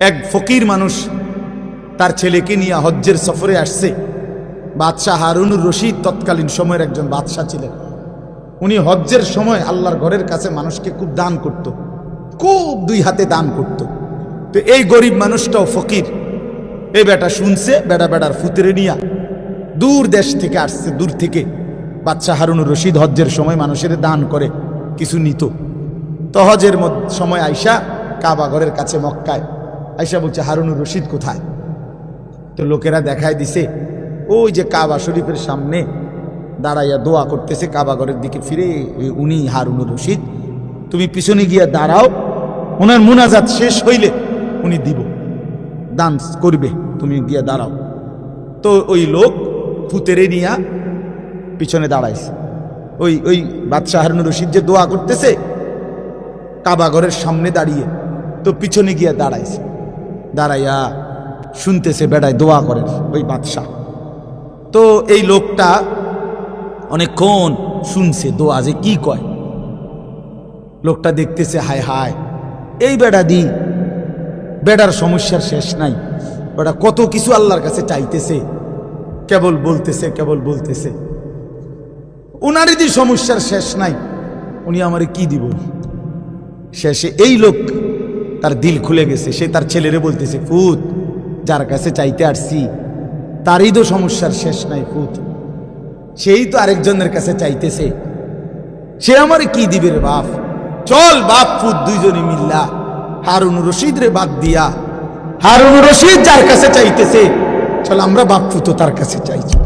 এক ফকির মানুষ তার ছেলেকে নিয়ে হজ্জের সফরে আসছে। বাদশাহ হারুনুর রশিদ তৎকালীন সময়ের একজন বাদশাহ ছিলেন। উনি হজ্জের সময় আল্লাহর ঘরের কাছে মানুষকে খুব দান করত, খুব দুই হাতে দান করত। তো এই গরিব মানুষটাও ফকির। এই বেটা শুনছে, বেড়ার ফুতেরে নিয়া দূর দেশ থেকে আসছে, দূর থেকে। বাদশাহ হারুনুর রশিদ হজ্জের সময় মানুষের দান করে, কিছু নিত। তো হজের সময় আইসা কাবা ঘরের কাছে মক্কায় আইসা বলছে, হারুনুর রশিদ কোথায়? তো লোকেরা দেখায় দিছে, ওই যে কাবা শরীফের সামনে দাঁড়াইয়া দোয়া করতেছে, কাবা ঘরের দিকে ফিরে। উনি হারুনুর রশিদ, তুমি পিছনে গিয়া দাঁড়াও, ওনার মুনাজাত শেষ হইলে উনি দিব, দান করবে, তুমি গিয়া দাঁড়াও। তো ওই লোক ফুতেরে নিয়া পিছনে দাঁড়াইছে। ওই বাদশাহ হারুনুর রশিদ যে দোয়া করতেছে কাবা ঘরের সামনে দাঁড়িয়ে, তো পিছনে গিয়া দাঁড়াইছে। দাঁড়াইয়া শুনতেছে বেড়ায় দোয়া করেন ওই বাদশাহ। তো এই লোকটা অনেকক্ষণ শুনছে দোয়া যে কি কয়। লোকটা দেখতেছে, হায় হায়, এই বেড়ার সমস্যার শেষ নাই। বেড়া কত কিছু আল্লাহর কাছে চাইতেছে, কেবল বলতেছে উনারই যে সমস্যার শেষ নাই, উনি আমারে কি দিব। শেষে এই লোক তার দিল খুলে গেছে। সে তার ছেলেরে বলতেছে, ফুত, যার কাছে চাইতে আসছি তারই তো সমস্যার শেষ নাই ফুত, সেই তো আরেকজনের কাছে চাইতেছে, সে আমারে কি দিবে রে বাপ। চল বাপ ফুত দুইজনে মিল্লা হারুনুর রশিদ রে বাদ দিয়া, হারুনুর রশিদ যার কাছে চাইতেছে, চল আমরা বাপ ফুত তার কাছে চাইছি।